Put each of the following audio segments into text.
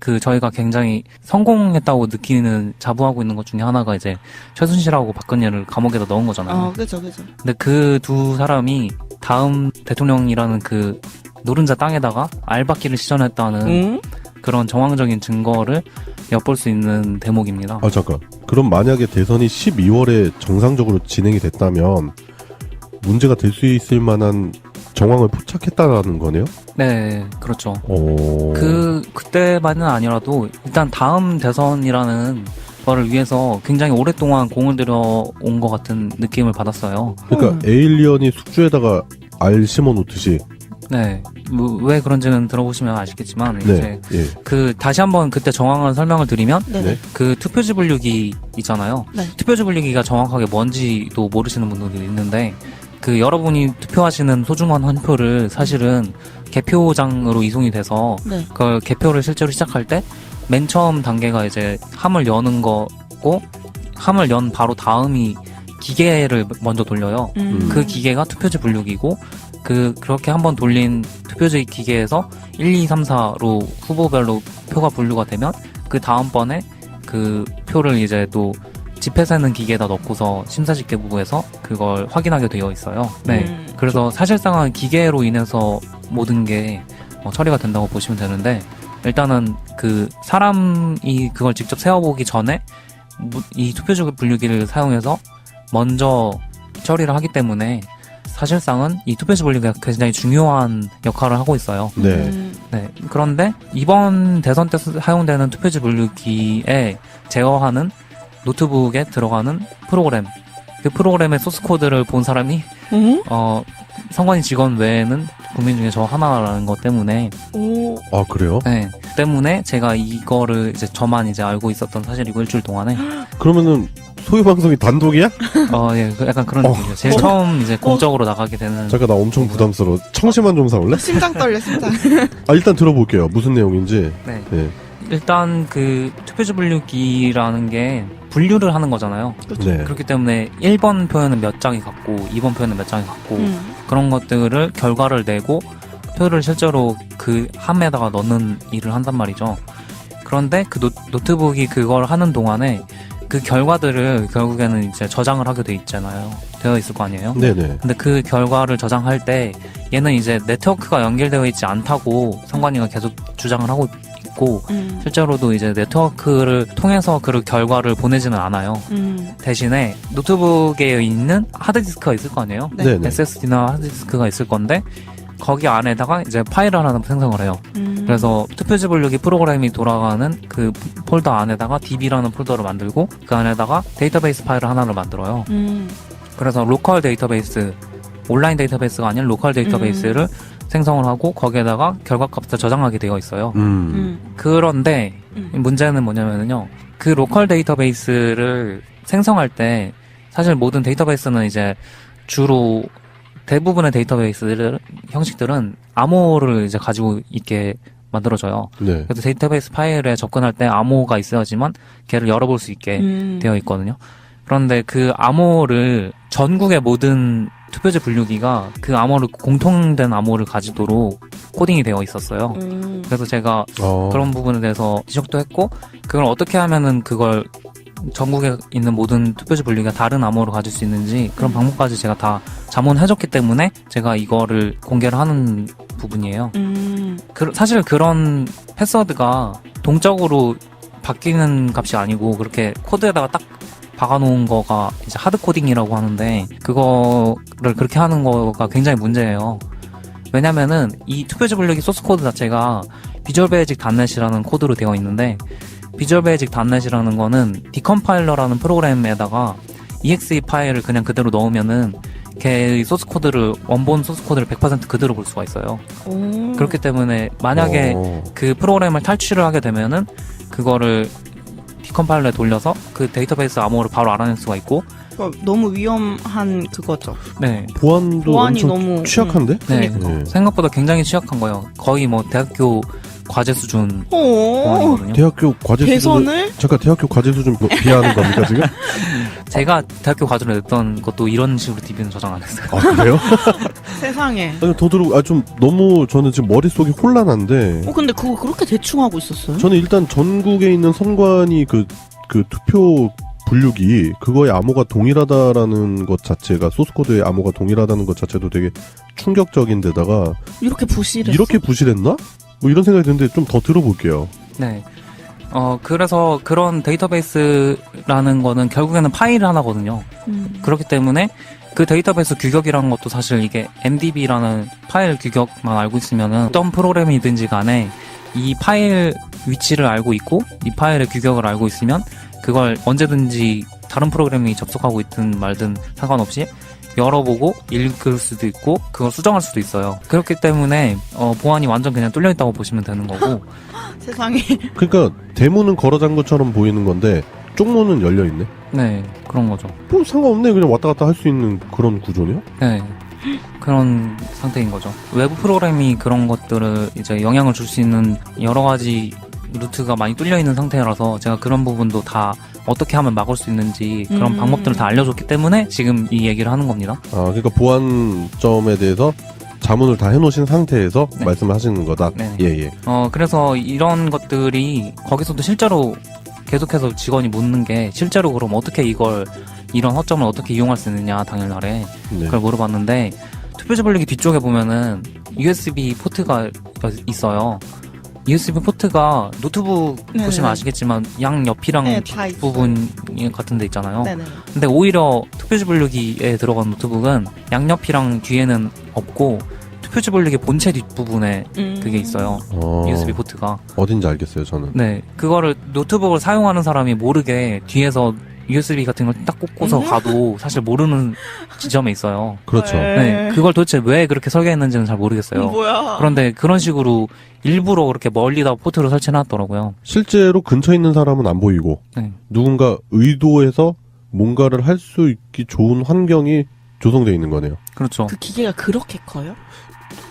그 저희가 굉장히 성공했다고 느끼는 자부하고 있는 것 중에 하나가 이제 최순실하고 박근혜를 감옥에다 넣은 거잖아요. 그죠. 근데 그 두 사람이 다음 대통령이라는 그 노른자 땅에다가 알박기를 시전했다는 그런 정황적인 증거를 엿볼 수 있는 대목입니다. 잠깐. 그럼 만약에 대선이 12월에 정상적으로 진행이 됐다면 문제가 될 수 있을 만한 정황을 포착했다라는 거네요? 네, 그렇죠. 오. 그때만은 아니라도 일단 다음 대선이라는 거를 위해서 굉장히 오랫동안 공을 들여온 것 같은 느낌을 받았어요. 그러니까 에일리언이 숙주에다가 알 심어놓듯이. 네, 왜 그런지는 들어보시면 아시겠지만 네. 이제 다시 한번 그때 정황을 설명을 드리면 네네. 그 투표지 분류기 있잖아요. 네. 투표지 분류기가 정확하게 뭔지도 모르시는 분들이 있는데 그 여러분이 투표하시는 소중한 한 표를 사실은 개표장으로 이송이 돼서 네. 그걸 개표를 실제로 시작할 때 맨 처음 단계가 이제 함을 여는 거고 함을 연 바로 다음이 기계를 먼저 돌려요. 그 기계가 투표지 분류기고 그렇게 한번 돌린 투표지 기계에서 1, 2, 3, 4로 후보별로 표가 분류가 되면 그 다음번에 그 표를 이제 또 지폐 세는 기계에다 넣고서 심사집계부에서 그걸 확인하게 되어 있어요. 네. 그래서 사실상은 기계로 인해서 모든 게 처리가 된다고 보시면 되는데 일단은 그 사람이 그걸 직접 세워보기 전에 이 투표지 분류기를 사용해서 먼저 처리를 하기 때문에 사실상은 이 투표지 분류기가 굉장히 중요한 역할을 하고 있어요. 네. 네. 그런데 이번 대선 때 사용되는 투표지 분류기에 제어하는 노트북에 들어가는 프로그램, 그 프로그램의 소스 코드를 본 사람이 선관위 직원 외에는 국민 중에 저 하나라는 것 때문에 아, 그래요? 네. 때문에 제가 이거를 이제 저만 이제 알고 있었던 사실이고 일주일 동안에 그러면은 소유 방송이 단독이야? 예, 약간 그런 느낌이죠. 제일 처음 이제 공적으로 나가게 되는. 잠깐 나 엄청 부담스러워. 청심환 좀 사올래? 심장 떨려, 심장. 일단 들어볼게요. 무슨 내용인지. 네. 네. 일단 그 투표지 분류기라는 게 분류를 하는 거잖아요. 네. 그렇기 때문에 1번 표에는 몇 장이 같고 2번 표에는 몇 장이 같고 그런 것들을 결과를 내고 표를 실제로 그 함에다가 넣는 일을 한단 말이죠. 그런데 그 노트북이 그걸 하는 동안에 그 결과들을 결국에는 이제 저장을 하게 돼 있잖아요. 되어 있을 거 아니에요? 네네. 근데 그 결과를 저장할 때 얘는 이제 네트워크가 연결되어 있지 않다고 선관위가 계속 주장을 하고 있고 실제로도 이제 네트워크를 통해서 그 결과를 보내지는 않아요. 대신에 노트북에 있는 하드디스크가 있을 거 아니에요? 네. SSD나 하드디스크가 있을 건데 거기 안에다가 이제 파일을 하나 생성을 해요. 그래서 투표지 분류기 프로그램이 돌아가는 그 폴더 안에다가 DB라는 폴더를 만들고 그 안에다가 데이터베이스 파일을 하나를 만들어요. 그래서 로컬 데이터베이스, 온라인 데이터베이스가 아닌 로컬 데이터베이스를 생성을 하고 거기에다가 결과값을 저장하게 되어 있어요. 그런데 문제는 뭐냐면요. 그 로컬 데이터베이스를 생성할 때 사실 모든 데이터베이스는 이제 주로 대부분의 데이터베이스 형식들은 암호를 이제 가지고 있게 만들어져요. 네. 그래서 데이터베이스 파일에 접근할 때 암호가 있어야지만 걔를 열어볼 수 있게 되어 있거든요. 그런데 그 암호를 전국의 모든 투표지 분류기가 그 암호를 공통된 암호를 가지도록 코딩이 되어 있었어요. 그래서 제가 그런 부분에 대해서 지적도 했고 그걸 어떻게 하면은 그걸 전국에 있는 모든 투표지 분류기가 다른 암호를 가질 수 있는지 그런 방법까지 제가 다 자문해줬기 때문에 제가 이거를 공개를 하는 부분이에요. 사실 그런 패스워드가 동적으로 바뀌는 값이 아니고 그렇게 코드에다가 딱 박아놓은 거가 이제 하드 코딩이라고 하는데 그거를 그렇게 하는 거가 굉장히 문제예요. 왜냐면은 이 투표지 분류기 소스 코드 자체가 비주얼 베이직 닷넷이라는 코드로 되어 있는데 비주얼 베이직 닷넷이라는 거는 디컴파일러라는 프로그램에다가 exe 파일을 그냥 그대로 넣으면은 걔의 소스 코드를 원본 소스 코드를 100% 그대로 볼 수가 있어요. 그렇기 때문에 만약에 그 프로그램을 탈취를 하게 되면은 그거를 디컴파일러에 돌려서 그 데이터베이스 암호를 바로 알아낼 수가 있고 너무 위험한 그거죠. 네. 보안도 보안이 엄청 너무 취약한데? 네. 네. 생각보다 굉장히 취약한 거예요. 거의 뭐 대학교 과제 수준 오. 보안이거든요. 대학교 과제 수준을 개선을? 잠깐 대학교 과제 수준 비하하는 겁니까 지금? 제가 대학교 과제를 냈던 것도 이런 식으로 DB는 저장 안 했어요. 아 그래요? 세상에. 아니 더 들어 좀 너무 저는 지금 머릿속이 혼란한데 근데 그거 그렇게 대충 하고 있었어요? 저는 일단 전국에 있는 선관위 그 투표 분류기 그거에 암호가 동일하다라는 것 자체가 소스코드에 암호가 동일하다는 것 자체도 되게 충격적인데다가 이렇게 부실했어? 이렇게 부실했나? 뭐 이런 생각이 드는데 좀 더 들어볼게요. 네. 그래서 그런 데이터베이스라는 거는 결국에는 파일 하나거든요. 그렇기 때문에 그 데이터베이스 규격이라는 것도 사실 이게 MDB라는 파일 규격만 알고 있으면은 어떤 프로그램이든지 간에 이 파일 위치를 알고 있고 이 파일의 규격을 알고 있으면 그걸 언제든지 다른 프로그램이 접속하고 있든 말든 상관없이 열어보고 읽을 수도 있고 그걸 수정할 수도 있어요. 그렇기 때문에 보안이 완전 그냥 뚫려있다고 보시면 되는 거고 세상에. 그러니까 대문은 걸어 잠근처럼 보이는 건데 쪽문은 열려 있네. 네, 그런 거죠. 뭐 상관없네. 그냥 왔다 갔다 할 수 있는 그런 구조네요. 네. 그런 상태인 거죠. 외부 프로그램이 그런 것들을 이제 영향을 줄 수 있는 여러 가지 루트가 많이 뚫려 있는 상태라서 제가 그런 부분도 다 어떻게 하면 막을 수 있는지 그런 방법들을 다 알려줬기 때문에 지금 이 얘기를 하는 겁니다. 아, 그러니까 보안점에 대해서 자문을 다 해놓으신 상태에서 네. 말씀을 하시는 거다. 네. 예. 그래서 이런 것들이 거기서도 실제로 계속해서 직원이 묻는 게 실제로 그럼 어떻게 이런 허점을 어떻게 이용할 수 있느냐 당일날에 네. 그걸 물어봤는데 투표지 분리기 뒤쪽에 보면은 USB 포트가 있어요. USB 포트가 노트북 네네. 보시면 아시겠지만 양 옆이랑 네, 다 뒷부분 같은 데 있잖아요. 네네. 근데 오히려 투표지 분리기에 들어간 노트북은 양옆이랑 뒤에는 없고 투표지 분리기 본체 뒷부분에 그게 있어요. USB 포트가. 어딘지 알겠어요, 저는. 네. 그거를 노트북을 사용하는 사람이 모르게 뒤에서 USB 같은 걸 딱 꽂고서 가도 사실 모르는 지점에 있어요. 그렇죠. 네. 그걸 도대체 왜 그렇게 설계했는지는 잘 모르겠어요. 뭐야? 그런데 그런 식으로 일부러 그렇게 멀리다 포트를 설치해놨더라고요. 실제로 근처에 있는 사람은 안 보이고 네. 누군가 의도해서 뭔가를 할 수 있기 좋은 환경이 조성되어 있는 거네요. 그렇죠. 그 기계가 그렇게 커요?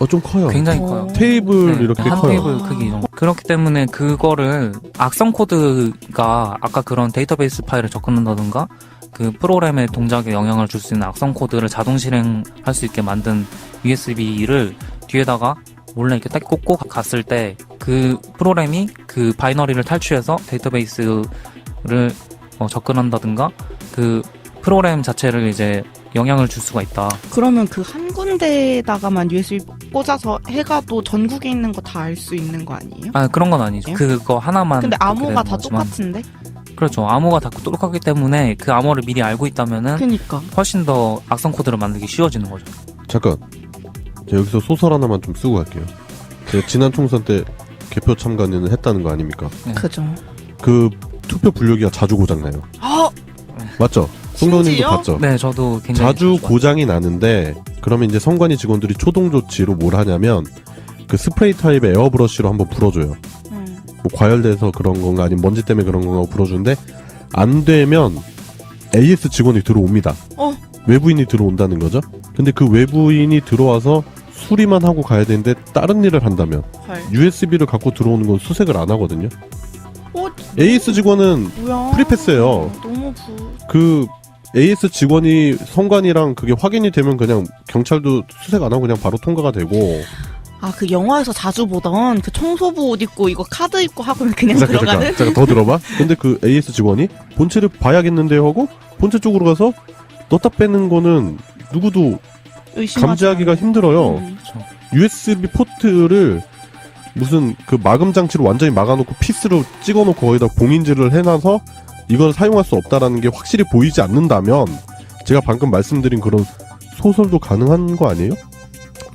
좀 커요. 굉장히 어. 커요. 테이블 네, 이렇게 한 커요. 테이블 크기 정도. 그렇기 때문에 그거를 악성 코드가 아까 그런 데이터베이스 파일을 접근한다든가 그 프로그램의 동작에 영향을 줄 수 있는 악성 코드를 자동 실행할 수 있게 만든 USB를 뒤에다가 몰래 이렇게 딱 꽂고 갔을 때 그 프로그램이 그 바이너리를 탈취해서 데이터베이스를 접근한다든가 그 프로그램 자체를 이제 영향을 줄 수가 있다. 그러면 그 한 군데에다가만 USB 꽂아서 해가도 전국에 있는 거 다 알 수 있는 거 아니에요? 아 그런 건 아니죠. 예? 그거 하나만. 근데 그렇게 암호가 되는 다 거지만. 똑같은데? 그렇죠. 암호가 다 똑같기 때문에 그 암호를 미리 알고 있다면은 그니까. 훨씬 더 악성 코드를 만들기 쉬워지는 거죠. 잠깐. 제가 여기서 소설 하나만 좀 쓰고 갈게요. 제가 지난 총선 때 개표 참관을 했다는 거 아닙니까? 그죠. 그 투표 분류기가 자주 고장나요. 맞죠? 송도님도 심지어? 봤죠? 네, 저도 굉장히 자주 좋아요. 고장이 나는데 그러면 이제 선관위 직원들이 초동 조치로 뭘 하냐면 그 스프레이 타입의 에어브러쉬로 한번 불어줘요. 뭐 과열돼서 그런 건가 아니면 먼지 때문에 그런 건가 불어주는데 안 되면 AS 직원이 들어옵니다. 외부인이 들어온다는 거죠. 근데 그 외부인이 들어와서 수리만 하고 가야 되는데 다른 일을 한다면 헐. USB를 갖고 들어오는 건 수색을 안 하거든요. 어, AS 직원은 뭐야? 프리패스예요. 너무 그 AS 직원이 선관이랑 그게 확인이 되면 그냥 경찰도 수색 안 하고 그냥 바로 통과가 되고. 그 영화에서 자주 보던 그 청소부 옷 입고 이거 카드 입고 하고 그냥 들어가는? 잠깐 더 들어봐. 근데 그 AS 직원이 본체를 봐야겠는데요 하고 본체 쪽으로 가서 넣다 빼는 거는 누구도 감지하기가 힘들어요. USB 포트를 무슨 그 마금 장치로 완전히 막아놓고 피스로 찍어놓고 거기다 봉인질을 해놔서 이걸 사용할 수 없다라는 게 확실히 보이지 않는다면 제가 방금 말씀드린 그런 소설도 가능한 거 아니에요?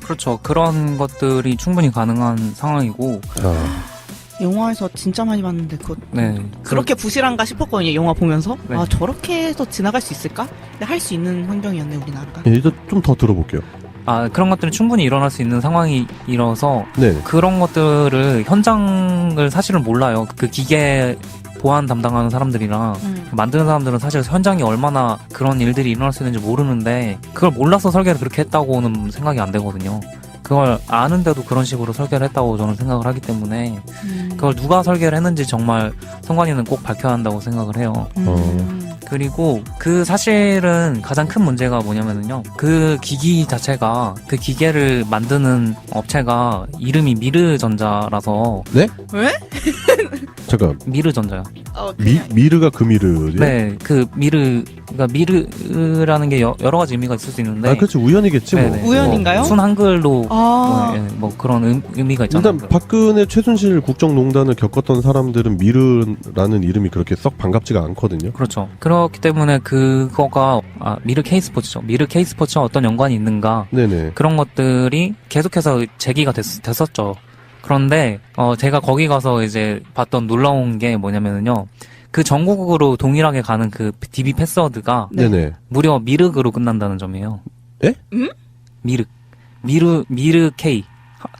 그렇죠. 그런 것들이 충분히 가능한 상황이고. 영화에서 진짜 많이 봤는데 네. 그렇게 부실한가 싶었거든요. 영화 보면서. 네. 저렇게 해서 지나갈 수 있을까? 근데 할 수 있는 환경이었네 우리나라가. 일단 좀 더 들어볼게요. 그런 것들은 충분히 일어날 수 있는 상황이라서 네. 그런 것들을 현장을 사실은 몰라요. 그 기계 보안 담당하는 사람들이랑 만드는 사람들은 사실 현장이 얼마나 그런 일들이 일어날 수 있는지 모르는데 그걸 몰라서 설계를 그렇게 했다고는 생각이 안 되거든요. 그걸 아는데도 그런 식으로 설계를 했다고 저는 생각을 하기 때문에 그걸 누가 설계를 했는지 정말 선관위는 꼭 밝혀야 한다고 생각을 해요. 그리고 그 사실은 가장 큰 문제가 뭐냐면요. 그 기기 자체가 그 기계를 만드는 업체가 이름이 미르전자라서. 네? 왜? 잠깐. 미르전자요. 미르가 그 미르지? 네, 그 그러니까 미르라는 게 여러 가지 의미가 있을 수 있는데. 아, 그렇지. 우연이겠지 뭐. 네네. 우연인가요? 순 한글로 아. 뭐 그런 의미가 있잖아요. 일단 박근혜 최순실 국정농단을 겪었던 사람들은 미르라는 이름이 그렇게 썩 반갑지가 않거든요. 그렇죠. 그렇기 때문에 그거가 미르 K스포츠죠. 미르 K스포츠와 어떤 연관이 있는가 네네. 그런 것들이 계속해서 제기가 됐었죠. 그런데 제가 거기 가서 이제 봤던 놀라운 게 뭐냐면은요. 그 전국으로 동일하게 가는 그 DB 패스워드가 네네. 무려 미륵으로 끝난다는 점이에요. 에? 미르 K.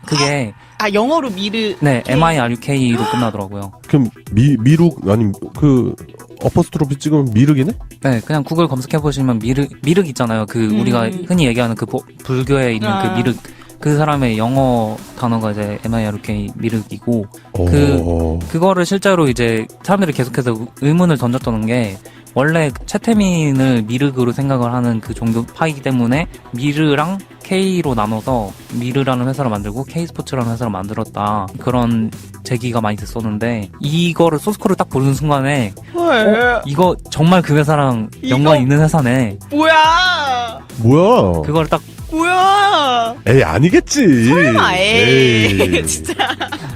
그게 영어로 미르. 네, MIRUK로 끝나더라고요. 그럼 미룩 아니 그 어퍼스트로피 찍으면 미륵이네? 네, 그냥 구글 검색해 보시면 미륵 있잖아요. 그 우리가 흔히 얘기하는 그 불교에 있는 그 미륵. 그 사람의 영어 단어가 이제 MIRUK 미륵이고 그거를 실제로 이제 사람들이 계속해서 의문을 던졌던 게 원래 최태민을 미륵으로 생각을 하는 그 종교파이기 때문에 미르랑 K로 나눠서 미르라는 회사를 만들고 K스포츠라는 회사를 만들었다. 그런 제기가 많이 됐었는데 이거를 소스코드를 딱 보는 순간에 이거 정말 그 회사랑 연관이 있는 회사네. 뭐야? 그걸 딱 뭐야? 에이 아니겠지. 설마 에이. 진짜.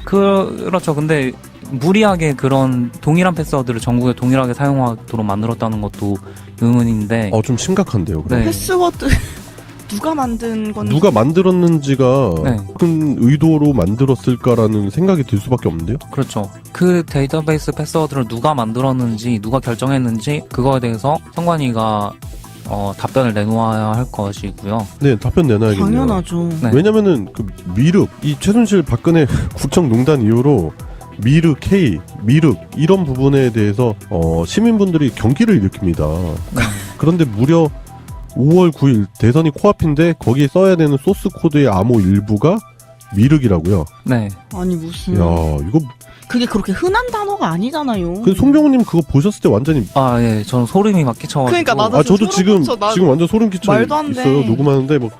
그렇죠. 근데 무리하게 그런 동일한 패스워드를 전국에 동일하게 사용하도록 만들었다는 것도 의문인데. 좀 심각한데요. 그럼. 네. 패스워드 누가 만든 건지. 누가 만들었는지가 네. 큰 의도로 만들었을까라는 생각이 들 수밖에 없는데요. 그렇죠. 그 데이터베이스 패스워드를 누가 만들었는지 누가 결정했는지 그거에 대해서 선관위가 답변을 내놓아야 할 것이고요. 네, 답변 내놔야겠네요. 당연하죠. 네. 왜냐면은 그 미륵, 이 최순실 박근혜 국정농단 이후로 미르 K, 미륵 이런 부분에 대해서 시민분들이 경기를 일으킵니다. 그런데 무려 5월 9일 대선이 코앞인데 거기에 써야 되는 소스 코드의 암호 일부가 미륵이라고요. 네. 아니 무슨. 야, 이거 그게 그렇게 흔한 단어가 아니잖아요. 그 송병호님 그거 보셨을 때 완전히 예, 저는 소름이 막 끼쳐가지고. 그러니까 나도 저도 지금 완전 소름 끼쳐 말도 안 돼. 있어요. 녹음하는데 막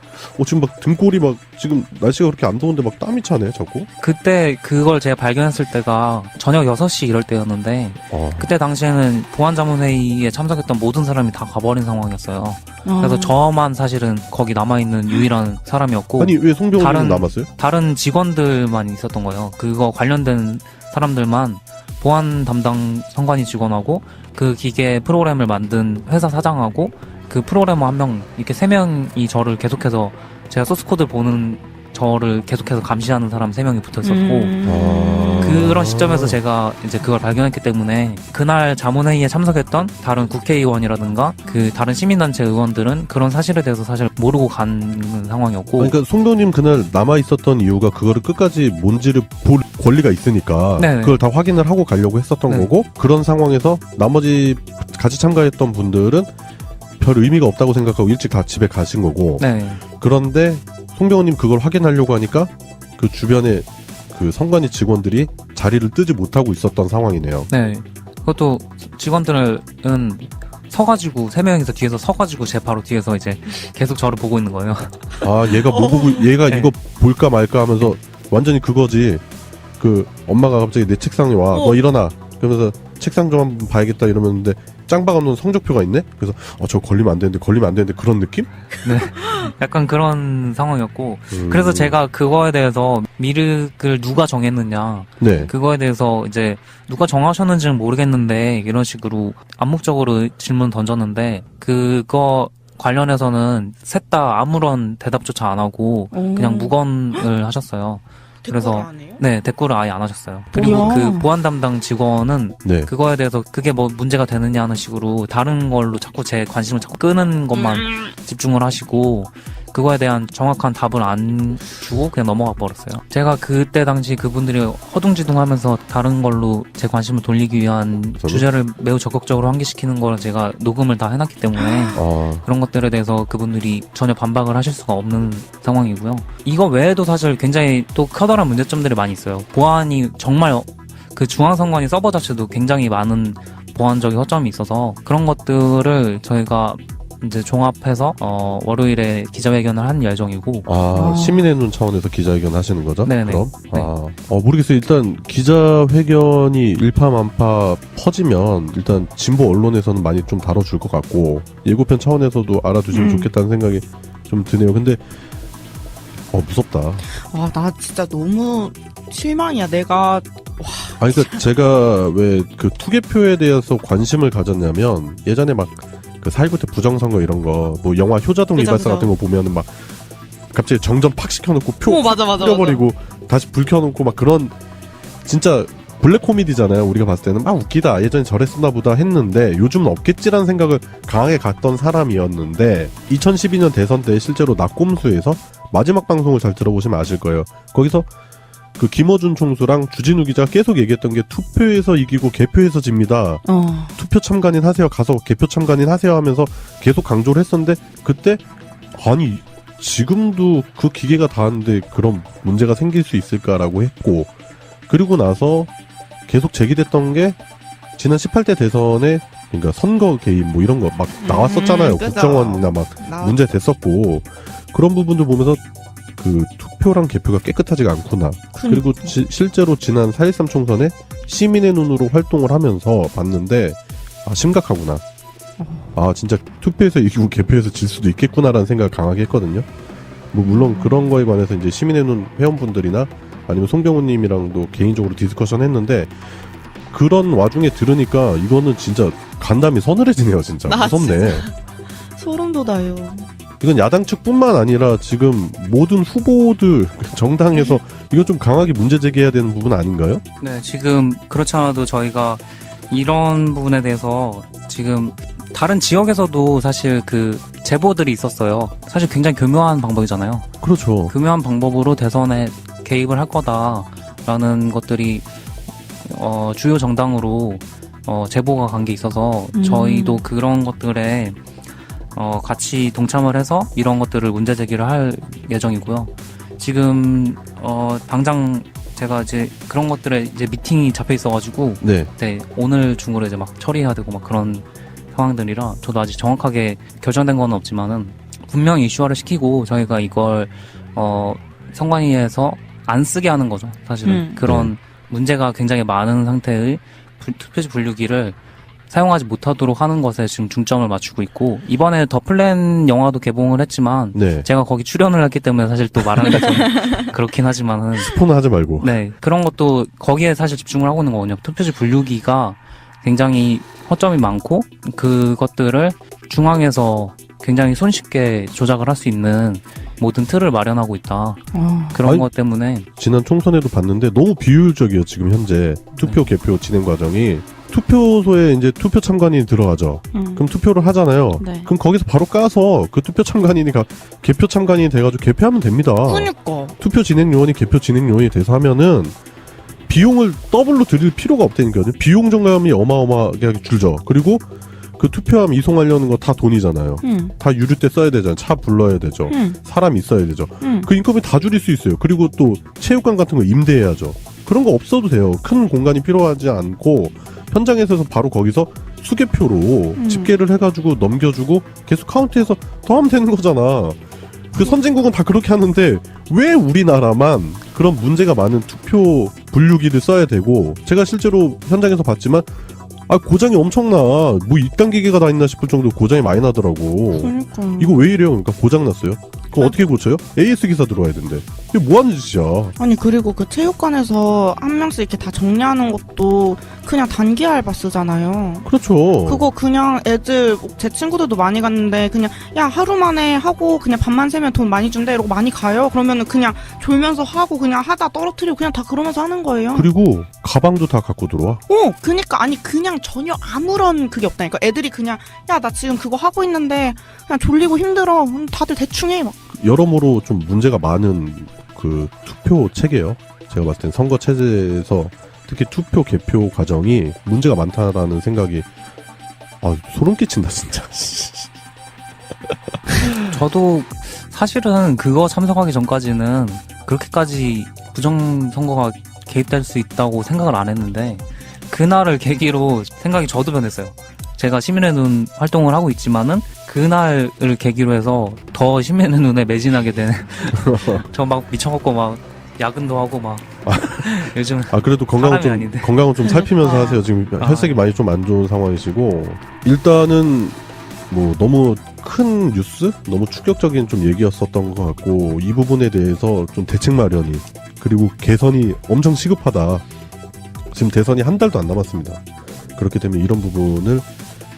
지금 막 등골이 막 지금 날씨가 그렇게 안 더운데 막 땀이 차네 자꾸. 그때 그걸 제가 발견했을 때가 저녁 6시 이럴 때였는데 그때 당시에는 보안자문회의에 참석했던 모든 사람이 다 가버린 상황이었어요. 그래서 저만 사실은 거기 남아있는 유일한 사람이었고. 아니 왜 송병호님 남았어요? 다른 직원들만 있었던 거예요. 그거 관련된 사람들만 보안 담당 선관위 직원하고 그 기계 프로그램을 만든 회사 사장하고 그 프로그래머 한 명 이렇게 3명이 저를 계속해서 제가 소스코드를 보는 저를 계속해서 감시하는 사람 3명이 붙어있었고 그런 시점에서 제가 이제 그걸 발견했기 때문에 그날 자문회의에 참석했던 다른 국회의원이라든가 그 다른 시민단체 의원들은 그런 사실에 대해서 사실 모르고 간 상황이었고. 그러니까 송병호님 그날 남아있었던 이유가 그거를 끝까지 뭔지를 볼 권리가 있으니까 네네. 그걸 다 확인을 하고 가려고 했었던 네. 거고 그런 상황에서 나머지 같이 참가했던 분들은 별 의미가 없다고 생각하고 일찍 다 집에 가신 거고. 네. 그런데 송병호님 그걸 확인하려고 하니까 그 주변에 그 선관위 직원들이 자리를 뜨지 못하고 있었던 상황이네요. 네. 그것도 직원들은 서가지고 3명이서 뒤에서 서가지고 제 바로 뒤에서 이제 계속 저를 보고 있는 거예요. 얘가 뭐 보고 얘가 네. 이거 볼까 말까 하면서 완전히 그거지. 그 엄마가 갑자기 내 책상에 와. 너 일어나. 그러면서 책상 좀 한번 봐야겠다 이러는데 짱박 없는 성적표가 있네? 그래서 저 걸리면 안 되는데 그런 느낌? 네. 약간 그런 상황이었고 그래서 제가 그거에 대해서 미륵을 누가 정했느냐 네. 그거에 대해서 이제 누가 정하셨는지는 모르겠는데 이런 식으로 암묵적으로 질문 던졌는데 그거 관련해서는 셋 다 아무런 대답조차 안 하고 그냥 무건을 하셨어요. 그래서 네, 댓글을 아예 안 하셨어요. 그리고 뭐야? 그 보안 담당 직원은 네. 그거에 대해서 그게 뭐 문제가 되느냐 하는 식으로 다른 걸로 자꾸 제 관심을 자꾸 끄는 것만 집중을 하시고 그거에 대한 정확한 답을 안 주고 그냥 넘어가 버렸어요. 제가 그때 당시 그분들이 허둥지둥하면서 다른 걸로 제 관심을 돌리기 위한 주제를 매우 적극적으로 환기시키는 걸 제가 녹음을 다 해놨기 때문에 그런 것들에 대해서 그분들이 전혀 반박을 하실 수가 없는 상황이고요. 이거 외에도 사실 굉장히 또 커다란 문제점들이 많이 있어요. 보안이 정말 그 중앙선관위 서버 자체도 굉장히 많은 보안적인 허점이 있어서 그런 것들을 저희가 이제 종합해서 월요일에 기자회견을 한 예정이고. 시민의 눈 차원에서 기자회견 하시는 거죠? 네네. 그럼? 네. 모르겠어요. 일단 기자회견이 일파만파 퍼지면 일단 진보 언론에서는 많이 좀 다뤄줄 것 같고 예고편 차원에서도 알아두시면 좋겠다는 생각이 좀 드네요. 근데 무섭다. 나 진짜 너무 실망이야. 내가 그러니까 제가 왜 그 투개표에 대해서 관심을 가졌냐면 예전에 막 그 4.19 때 부정선거 이런 거 뭐 영화 효자동 이발사 같은 거 보면은 막 갑자기 정전 팍 시켜놓고 표 맞아. 끄려버리고 다시 불 켜놓고 막 그런 진짜 블랙 코미디잖아요. 우리가 봤을 때는 웃기다 예전에 저랬었나 보다 했는데 요즘은 없겠지라는 생각을 강하게 갖던 사람이었는데 2012년 대선 때 실제로 낙곰수에서 마지막 방송을 잘 들어보시면 아실 거예요. 거기서 그 김어준 총수랑 주진우 기자가 계속 얘기했던 게 투표에서 이기고 개표에서 집니다. 투표 참관인 하세요. 가서 개표 참관인 하세요 하면서 계속 강조를 했었는데 그때 아니 지금도 그 기계가 닿았는데 그런 문제가 생길 수 있을까라고 했고 그리고 나서 계속 제기됐던 게 지난 18대 대선에 그러니까 선거 개입 뭐 이런 거 막 나왔었잖아요. 국정원이나 막 문제 됐었고 그런 부분들 보면서 그 투표랑 개표가 깨끗하지가 않구나. 그리고 실제로 지난 4.13 총선에 시민의 눈으로 활동을 하면서 봤는데 심각하구나. 진짜 투표에서 이기고 개표에서 질 수도 있겠구나라는 생각을 강하게 했거든요. 뭐 물론 그런 거에 관해서 이제 시민의 눈 회원분들이나 아니면 송병훈님이랑도 개인적으로 디스커션 했는데 그런 와중에 들으니까 이거는 진짜 간담이 서늘해지네요. 진짜 무섭네. 진짜 소름 돋아요. 이건 야당 측뿐만 아니라 지금 모든 후보들 정당에서 이거 좀 강하게 문제 제기해야 되는 부분 아닌가요? 네, 지금 그렇지 않아도 저희가 이런 부분에 대해서 지금 다른 지역에서도 사실 그 제보들이 있었어요. 사실 굉장히 교묘한 방법이잖아요. 그렇죠. 교묘한 방법으로 대선에 개입을 할 거다라는 것들이 주요 정당으로 제보가 간 게 있어서 저희도 그런 것들에 같이 동참을 해서 이런 것들을 문제 제기를 할 예정이고요. 지금 당장 제가 이제 그런 것들에 이제 미팅이 잡혀 있어가지고 네, 오늘 중으로 이제 막 처리해야 되고 막 그런 상황들이라 저도 아직 정확하게 결정된 건 없지만은 분명히 이슈화를 시키고 저희가 이걸 선관위에서 안 쓰게 하는 거죠. 사실은 그런 문제가 굉장히 많은 상태의 투표지 분류기를 사용하지 못하도록 하는 것에 지금 중점을 맞추고 있고 이번에 더 플랜 영화도 개봉을 했지만 제가 거기 출연을 했기 때문에 사실 또 말하는 게 좀 그렇긴 하지만은 스포는 하지 말고 그런 것도 거기에 사실 집중을 하고 있는 거거든요. 투표지 분류기가 굉장히 허점이 많고 그것들을 중앙에서 굉장히 손쉽게 조작을 할 수 있는 모든 틀을 마련하고 있다. 그런 것 때문에 지난 총선에도 봤는데 너무 비효율적이에요. 지금 현재 투표 개표 진행 과정이 투표소에 이제 투표 참관인이 들어가죠. 그럼 투표를 하잖아요. 그럼 거기서 바로 까서 그 투표 참관인이 개표 참관인이 돼가지고 개표하면 됩니다. 그러니까 투표 진행 요원이 개표 진행 요원이 돼서 하면은 비용을 더블로 들일 필요가 없다니까요. 비용 절감이 어마어마하게 줄죠. 그리고 그 투표함 이송하려는 거 다 돈이잖아요. 다 유류 때 써야 되잖아요. 차 불러야 되죠. 사람 있어야 되죠. 그 인건비 다 줄일 수 있어요. 그리고 또 체육관 같은 거 임대해야죠. 그런 거 없어도 돼요. 큰 공간이 필요하지 않고 현장에서 바로 거기서 수개표로 집계를 해가지고 넘겨주고 계속 카운트해서 더 하면 되는 거잖아. 그 선진국은 다 그렇게 하는데 왜 우리나라만 그런 문제가 많은 투표 분류기를 써야 되고 제가 실제로 현장에서 봤지만 고장이 엄청나. 뭐 이딴 기계가 다 있나 싶을 정도로 고장이 많이 나더라고. 그러니까 이거 왜 이래요? 그러니까 고장 났어요? 그럼 어떻게 고쳐요? AS 기사 들어와야 된대. 이게 뭐 하는 짓이야? 아니 그리고 그 체육관에서 한 명씩 이렇게 다 정리하는 것도 그냥 단기 알바 쓰잖아요. 그렇죠. 그거 그냥 애들 제 친구들도 많이 갔는데 그냥 야 하루 만에 하고 그냥 밤만 새면 돈 많이 준대 이러고 많이 가요. 그러면은 그냥 졸면서 하고 그냥 하다 떨어뜨리고 그냥 다 그러면서 하는 거예요. 그리고 가방도 다 갖고 들어와. 그니까 아니 그냥 전혀 아무런 그게 없다니까. 애들이 그냥 야 나 지금 그거 하고 있는데 그냥 졸리고 힘들어. 다들 대충 해 막. 여러모로 좀 문제가 많은 그 투표 체계예요. 제가 봤을 땐 선거 체제에서 특히 투표 개표 과정이 문제가 많다라는 생각이 소름 끼친다 진짜. 저도 사실은 그거 참석하기 전까지는 그렇게까지 부정선거가 개입될 수 있다고 생각을 안 했는데 그날을 계기로 생각이 저도 변했어요. 제가 시민의 눈 활동을 하고 있지만은 그날을 계기로 해서 더 시민의 눈에 매진하게 되는 저 막 미쳐갖고 막 야근도 하고 막 요즘 그래도 사람이 건강은 좀 살피면서 하세요. 지금 혈색이 많이 좀 안 좋은 상황이시고 일단은 뭐 너무 큰 뉴스? 너무 충격적인 좀 얘기였었던 것 같고 이 부분에 대해서 좀 대책 마련이 그리고 개선이 엄청 시급하다. 지금 대선이 한 달도 안 남았습니다. 그렇기 때문에 이런 부분을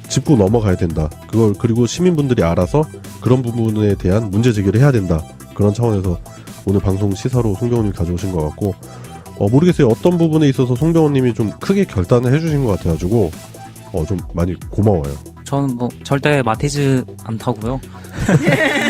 짚고 넘어가야 된다. 그걸 그리고 시민분들이 알아서 그런 부분에 대한 문제 제기를 해야 된다. 그런 차원에서 오늘 방송 시사로 송병호님 가져오신 것 같고 모르겠어요. 어떤 부분에 있어서 송병호님이 좀 크게 결단을 해주신 것 같아가지고 좀 많이 고마워요. 저는 뭐 절대 마티즈 안 타고요.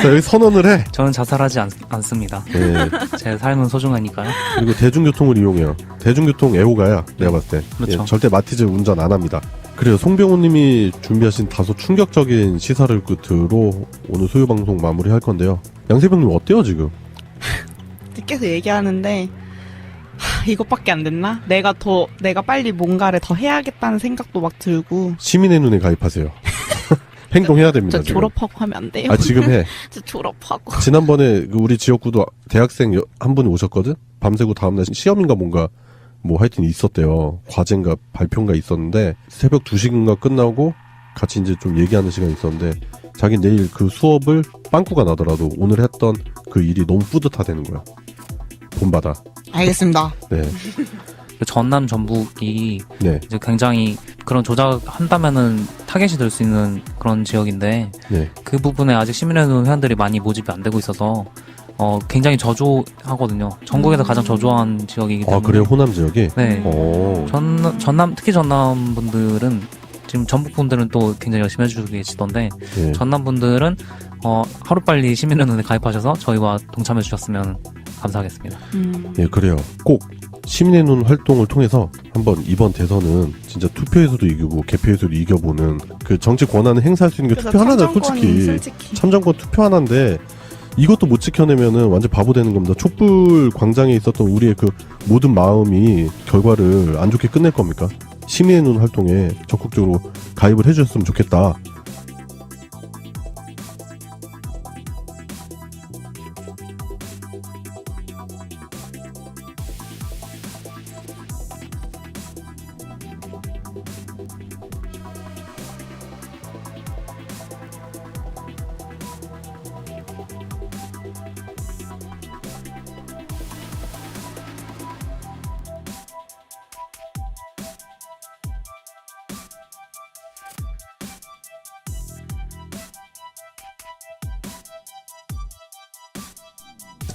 자, 여기 선언을 해. 저는 자살하지 않습니다. 네. 제 삶은 소중하니까요. 그리고 대중교통을 이용해요. 대중교통 애호가야. 내가 봤을 때. 그렇죠. 절대 마티즈 운전 안 합니다. 그래요. 송병호님이 준비하신 다소 충격적인 시사를 끝으로 오늘 소유방송 마무리할 건데요. 양세병님 어때요 지금? 늦게서 얘기하는데 이것밖에 안 됐나? 내가 빨리 뭔가를 더 해야겠다는 생각도 막 들고. 시민의 눈에 가입하세요. 행동해야 됩니다. 저 지금. 졸업하고 하면 안 돼요? 지금 해. 저 졸업하고. 지난번에 우리 지역구도 대학생 한 분이 오셨거든? 밤새고 다음날 시험인가 뭔가 뭐 하여튼 있었대요. 과제인가 발표인가 있었는데 새벽 2시인가 끝나고 같이 이제 좀 얘기하는 시간이 있었는데 자기 내일 그 수업을 빵꾸가 나더라도 오늘 했던 그 일이 너무 뿌듯하다는 거야. 본받아. 알겠습니다. 네. 전남 전북이 네. 이제 굉장히 그런 조작한다면은 타겟이 될 수 있는 그런 지역인데 네. 그 부분에 아직 시민의 눈 회원들이 많이 모집이 안 되고 있어서 굉장히 저조하거든요. 전국에서 가장 저조한 지역이기 때문에. 그래요? 호남 지역이? 네. 오. 특히 전남 분들은 지금 전북 분들은 또 굉장히 열심히 해주고 계시던데 네. 전남 분들은 하루빨리 시민의 눈에 가입하셔서 저희와 동참해 주셨으면 감사하겠습니다. 예, 그래요. 꼭 시민의 눈 활동을 통해서 한번 이번 대선은 진짜 투표에서도 이기고 개표에서도 이겨보는 그 정치 권한을 행사할 수 있는 게 투표 하나다. 솔직히 참정권 투표 하나인데 이것도 못 지켜내면은 완전 바보 되는 겁니다. 촛불 광장에 있었던 우리의 그 모든 마음이 결과를 안 좋게 끝낼 겁니까? 시민의 눈 활동에 적극적으로 가입을 해주셨으면 좋겠다.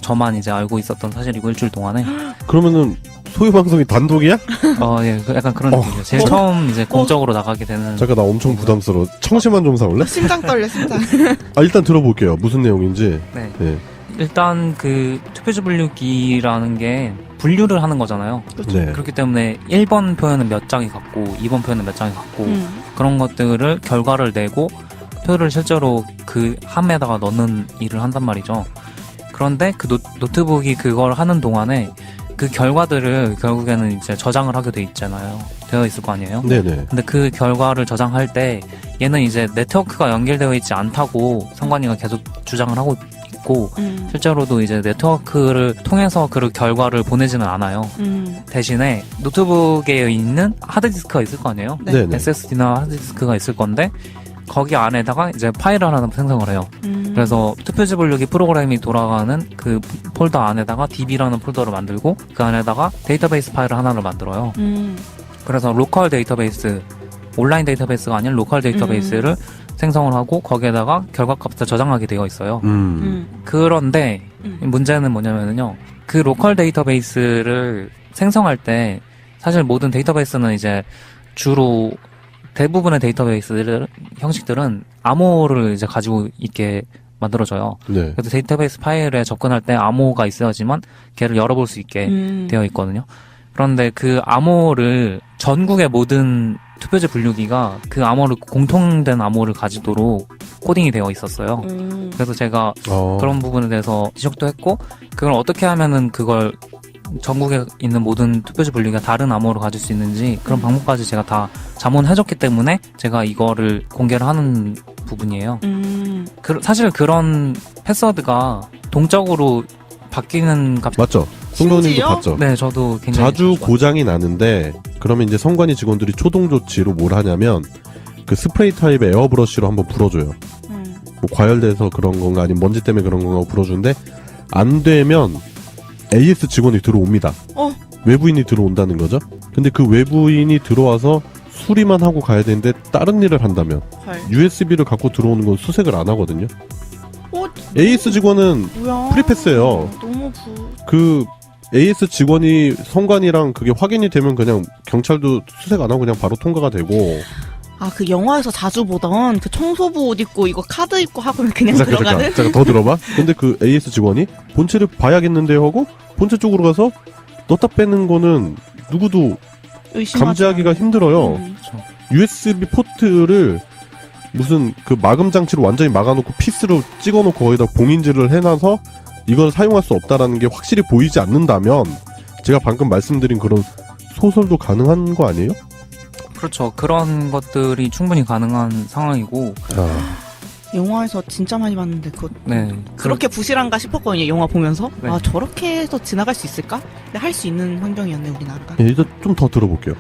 저만 이제 알고 있었던 사실이고 일주일 동안에 그러면은 소유 방송이 단독이야? 예, 약간 그런 느낌이에요. 제일 처음 이제 공적으로 나가게 되는. 잠깐 나 엄청 부담스러워. 청심환 좀 사올래? 심장 떨려, 심장. 일단 들어볼게요. 무슨 내용인지. 네. 네. 일단 그 투표지 분류기라는 게 분류를 하는 거잖아요. 네. 그렇기 때문에 1번 표현은 몇 장이 같고 2번 표현은 몇 장이 같고 그런 것들을 결과를 내고 표를 실제로 그 함에다가 넣는 일을 한단 말이죠. 그런데 그 노트북이 그걸 하는 동안에 그 결과들을 결국에는 이제 저장을 하게 돼 있잖아요. 되어 있을 거 아니에요? 네네. 근데 그 결과를 저장할 때 얘는 이제 네트워크가 연결되어 있지 않다고 선관위가 계속 주장을 하고 있고 실제로도 이제 네트워크를 통해서 그 결과를 보내지는 않아요. 대신에 노트북에 있는 하드디스크가 있을 거 아니에요? 네. SSD나 하드디스크가 있을 건데 거기 안에다가 이제 파일을 하나 생성을 해요. 그래서 투표지 분류기 프로그램이 돌아가는 그 폴더 안에다가 DB라는 폴더를 만들고 그 안에다가 데이터베이스 파일을 하나를 만들어요. 그래서 로컬 데이터베이스, 온라인 데이터베이스가 아닌 로컬 데이터베이스를 생성을 하고 거기에다가 결과값을 저장하게 되어 있어요. 그런데 문제는 뭐냐면요. 그 로컬 데이터베이스를 생성할 때 사실 모든 데이터베이스는 이제 주로 대부분의 데이터베이스 형식들은 암호를 이제 가지고 있게 만들어져요. 네. 그래서 데이터베이스 파일에 접근할 때 암호가 있어야지만 걔를 열어볼 수 있게 되어 있거든요. 그런데 그 암호를 전국의 모든 투표지 분류기가 그 암호를 공통된 암호를 가지도록 코딩이 되어 있었어요. 그래서 제가 그런 부분에 대해서 지적도 했고, 그걸 어떻게 하면은 그걸 전국에 있는 모든 투표지 분류기가 다른 암호를 가질 수 있는지 그런 방법까지 제가 다 자문해줬기 때문에 제가 이거를 공개를 하는 부분이에요. 사실 그런 패스워드가 동적으로 바뀌는 값. 맞죠? 송도님도 심지어? 봤죠? 네, 저도 굉장히 자주 좋아요. 고장이 나는데 그러면 이제 성관이 직원들이 초동 조치로 뭘 하냐면 그 스프레이 타입의 에어브러쉬로 한번 불어줘요. 뭐 과열돼서 그런 건가 아니면 먼지 때문에 그런 건가 불어주는데 안 되면 AS 직원이 들어옵니다. 외부인이 들어온다는 거죠. 근데 그 외부인이 들어와서 수리만 하고 가야 되는데 다른 일을 한다면 USB를 갖고 들어오는 건 수색을 안 하거든요. AS 직원은 뭐야? 프리패스예요. 너무 그 AS 직원이 성관이랑 그게 확인이 되면 그냥 경찰도 수색 안 하고 그냥 바로 통과가 되고. 그 영화에서 자주 보던 그 청소부 옷 입고 이거 카드 입고 하고는 그냥 들어가는? 잠깐 더 들어봐. 근데 그 AS 직원이 본체를 봐야겠는데요 하고 본체 쪽으로 가서 넣다 빼는 거는 누구도 감지하기가 힘들어요. USB 포트를 무슨 그 마금 장치로 완전히 막아놓고 피스로 찍어놓고 거기다 봉인질을 해놔서 이걸 사용할 수 없다라는 게 확실히 보이지 않는다면 제가 방금 말씀드린 그런 소설도 가능한 거 아니에요? 그렇죠. 그런 것들이 충분히 가능한 상황이고. 영화에서 진짜 많이 봤는데 네. 그렇게 부실한가 싶었거든요. 영화 보면서. 네. 저렇게 해서 지나갈 수 있을까? 근데 할 수 있는 환경이었네 우리나라가. 이제 좀 더 들어볼게요.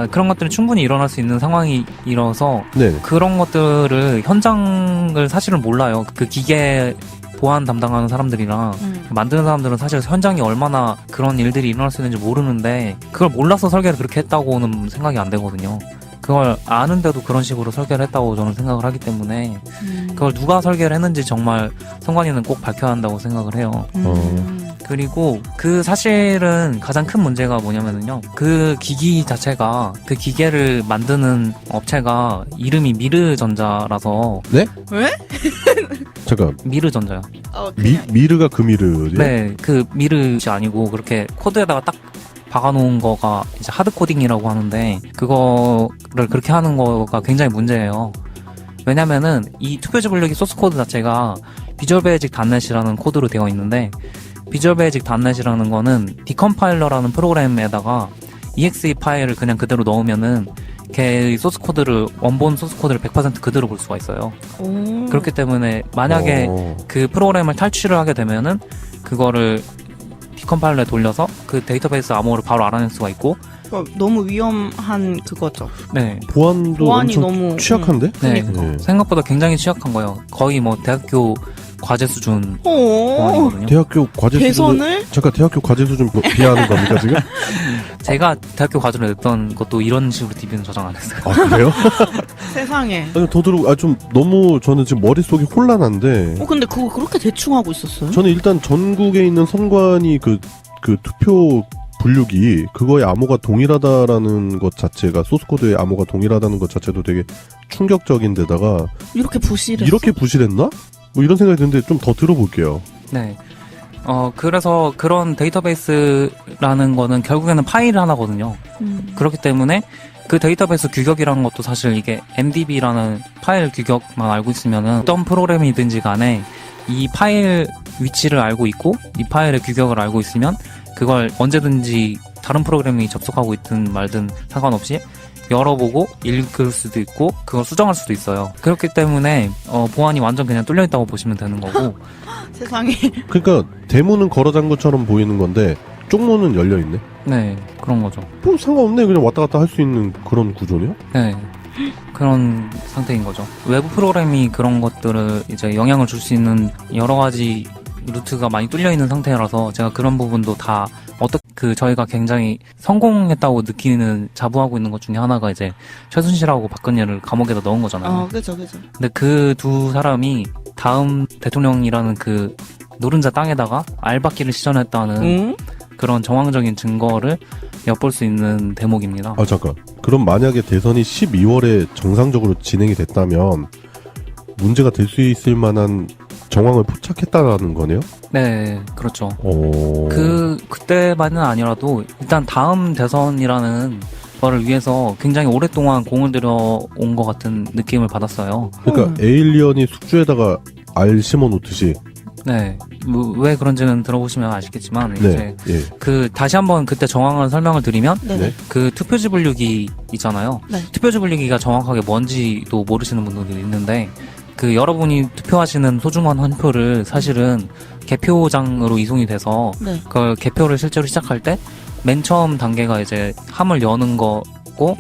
그런 것들이 충분히 일어날 수 있는 상황이라서 네. 그런 것들을 현장을 사실은 몰라요. 그 기계 보안 담당하는 사람들이랑 만드는 사람들은 사실 현장이 얼마나 그런 일들이 일어날 수 있는지 모르는데 그걸 몰라서 설계를 그렇게 했다고는 생각이 안 되거든요. 그걸 아는데도 그런 식으로 설계를 했다고 저는 생각을 하기 때문에 그걸 누가 설계를 했는지 정말 성관이는 꼭 밝혀야 한다고 생각을 해요. 그리고 그 사실은 가장 큰 문제가 뭐냐면은요. 그 기기 자체가 그 기계를 만드는 업체가 이름이 미르전자라서. 네? 왜? 잠깐. 미르전자요. 미르가 그 미르지? 네, 그 미르이 아니고 그렇게 코드에다가 딱 박아놓은 거가 이제 하드 코딩이라고 하는데 그거를 그렇게 하는 거가 굉장히 문제예요. 왜냐면은 이 투표지 분류기 소스 코드 자체가 비주얼 베이직 닷넷이라는 코드로 되어 있는데 비주얼 베이직 닷넷이라는 거는 디컴파일러라는 프로그램에다가 exe 파일을 그냥 그대로 넣으면은 걔의 소스 코드를 원본 소스 코드를 100% 그대로 볼 수가 있어요. 그렇기 때문에 만약에 그 프로그램을 탈취를 하게 되면은 그거를 디컴파일러에 돌려서 그 데이터베이스 암호를 바로 알아낼 수가 있고. 너무 위험한 그거죠. 네. 보안이 엄청 너무 취약한데? 네. 생각보다 굉장히 취약한 거예요. 거의 뭐 대학교 과제 수준 보안이거든요. 대학교 과제 개선을? 수준 잠깐 대학교 과제 수준 비하하는 겁니까 지금? 제가 대학교 과제를 냈던 것도 이런 식으로 DB는 저장 안 했어요. 그래요? 세상에. 아니 더 들어 좀 너무 저는 지금 머릿속이 혼란한데. 근데 그거 그렇게 대충 하고 있었어요? 저는 일단 전국에 있는 선관위 그 투표 분류기 그거의 암호가 동일하다라는 것 자체가 소스코드의 암호가 동일하다는 것 자체도 되게 충격적인데다가 이렇게 부실했나? 뭐 이런 생각이 드는데 좀 더 들어볼게요. 네. 그래서 그런 데이터베이스라는 거는 결국에는 파일 하나거든요. 그렇기 때문에 그 데이터베이스 규격이라는 것도 사실 이게 MDB라는 파일 규격만 알고 있으면은 어떤 프로그램이든지 간에 이 파일 위치를 알고 있고 이 파일의 규격을 알고 있으면 그걸 언제든지 다른 프로그램이 접속하고 있든 말든 상관없이 열어보고 읽을 수도 있고 그걸 수정할 수도 있어요. 그렇기 때문에 보안이 완전 그냥 뚫려있다고 보시면 되는 거고. 세상에. 그러니까 대문은 걸어잔 것처럼 보이는 건데 쪽문은 열려있네. 네, 그런 거죠. 뭐 상관없네. 그냥 왔다 갔다 할 수 있는 그런 구조네요. 네, 그런 상태인 거죠. 외부 프로그램이 그런 것들을 이제 영향을 줄 수 있는 여러 가지 루트가 많이 뚫려 있는 상태라서 제가 그런 부분도 다 저희가 굉장히 성공했다고 느끼는 자부하고 있는 것 중에 하나가 이제 최순실하고 박근혜를 감옥에다 넣은 거잖아요. 그죠. 근데 그 두 사람이 다음 대통령이라는 그 노른자 땅에다가 알박기를 시전했다는 그런 정황적인 증거를 엿볼 수 있는 대목입니다. 잠깐. 그럼 만약에 대선이 12월에 정상적으로 진행이 됐다면 문제가 될 수 있을 만한 정황을 포착했다는 거네요. 네, 그렇죠. 오. 그때만은 아니라도 일단 다음 대선이라는 거를 위해서 굉장히 오랫동안 공을 들여온 것 같은 느낌을 받았어요. 그러니까 에일리언이 숙주에다가 알 심어 놓듯이. 네. 왜 그런지는 들어보시면 아시겠지만, 네. 이제, 예. 다시 한번 그때 정황을 설명을 드리면, 네네. 그 투표지 분류기 있잖아요. 네. 투표지 분류기가 정확하게 뭔지도 모르시는 분들이 있는데, 그 여러분이 투표하시는 소중한 한 표를 사실은 개표장으로 이송이 돼서, 네. 그걸 개표를 실제로 시작할 때, 맨 처음 단계가 이제 함을 여는 거고,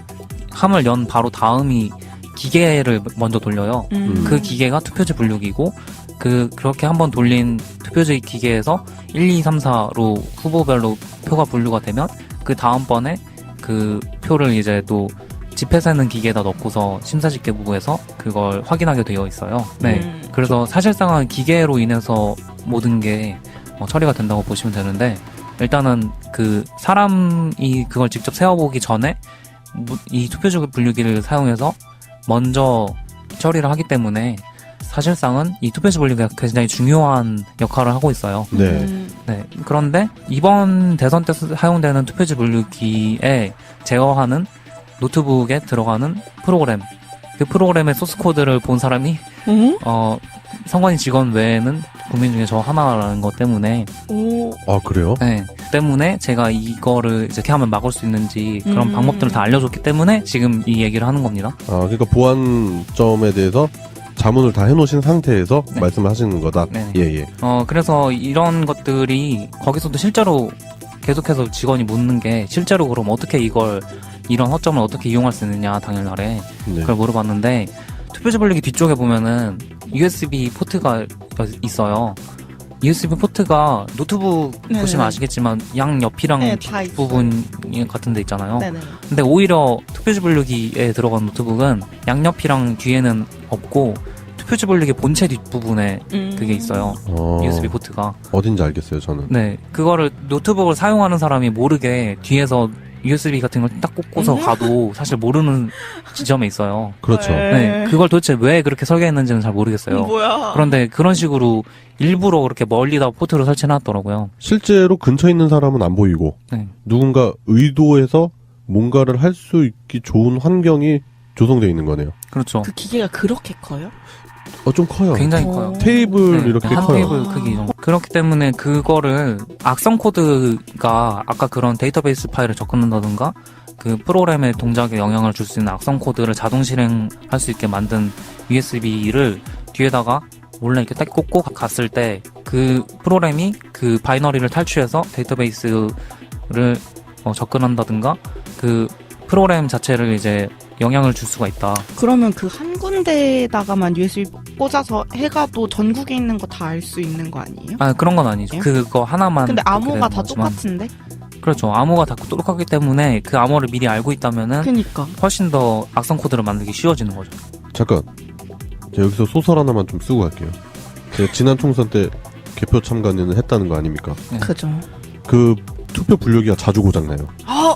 함을 연 바로 다음이 기계를 먼저 돌려요. 그 기계가 투표지 분류기고, 그렇게 한번 돌린 투표지 기계에서 1, 2, 3, 4로 후보별로 표가 분류가 되면, 그 다음번에 그 표를 이제 또 지폐 세는 기계에다 넣고서 심사집계부에서 그걸 확인하게 되어 있어요. 네. 그래서 사실상은 기계로 인해서 모든 게 처리가 된다고 보시면 되는데, 일단은 그 사람이 그걸 직접 세어보기 전에 이 투표지 분류기를 사용해서 먼저 처리를 하기 때문에 사실상은 이 투표지 분류기가 굉장히 중요한 역할을 하고 있어요. 네. 네. 그런데 이번 대선 때 사용되는 투표지 분류기에 제어하는 노트북에 들어가는 프로그램, 그 프로그램의 소스 코드를 본 사람이 선관위 직원 외에는 국민 중에 저 하나라는 것 때문에 아, 그래요? 네. 때문에 제가 이거를 이제 어떻게 하면 막을 수 있는지 그런 방법들을 다 알려줬기 때문에 지금 이 얘기를 하는 겁니다. 아, 그러니까 보안점에 대해서 자문을 다 해놓으신 상태에서 네. 말씀을 하시는 거다. 네. 예. 그래서 이런 것들이 거기서도 실제로 계속해서 직원이 묻는 게 실제로 그럼 어떻게 이런 허점을 어떻게 이용할 수 있느냐 당일날에 네. 그걸 물어봤는데 투표지 분류기 뒤쪽에 보면은 USB 포트가 있어요. USB 포트가 노트북 네네. 보시면 아시겠지만 양옆이랑 네, 다 있어요. 뒷부분 같은 데 있잖아요. 네네. 근데 오히려 투표지 분류기에 들어간 노트북은 양옆이랑 뒤에는 없고 투표지 분류기 본체 뒷부분에 그게 있어요. USB 포트가. 어딘지 알겠어요, 저는. 네. 그거를 노트북을 사용하는 사람이 모르게 뒤에서 USB 같은 걸 딱 꽂고서 가도 사실 모르는 지점에 있어요. 그렇죠. 네. 그걸 도대체 왜 그렇게 설계했는지는 잘 모르겠어요. 뭐야? 그런데 그런 식으로 일부러 그렇게 멀리다 포트를 설치해놨더라고요. 실제로 근처에 있는 사람은 안 보이고 네. 누군가 의도해서 뭔가를 할 수 있기 좋은 환경이 조성되어 있는 거네요. 그렇죠. 그 기계가 그렇게 커요? 좀 커요. 굉장히 커요. 테이블 네, 이렇게 한 커요. 테이블 크기 정도. 그렇기 때문에 그거를 악성 코드가 아까 그런 데이터베이스 파일을 접근한다든가 그 프로그램의 동작에 영향을 줄 수 있는 악성 코드를 자동 실행할 수 있게 만든 USB를 뒤에다가 몰래 이렇게 딱 꽂고 갔을 때 그 프로그램이 그 바이너리를 탈취해서 데이터베이스를 접근한다든가 그 프로그램 자체를 이제 영향을 줄 수가 있다. 그러면 그 한 군데에다가만 USB 꽂아서 해가도 전국에 있는 거 다 알 수 있는 거 아니에요? 아, 그런 건 아니죠. 예? 그거 하나만. 근데 그렇게 암호가 되는 다 거지만. 똑같은데? 그렇죠. 암호가 다 똑같기 때문에 그 암호를 미리 알고 있다면은 그니까. 훨씬 더 악성 코드를 만들기 쉬워지는 거죠. 잠깐. 제가 여기서 소설 하나만 좀 쓰고 갈게요. 제가 지난 총선 때 개표 참관을 했다는 거 아닙니까? 네. 그죠. 그 투표 분류기가 자주 고장나요. 아!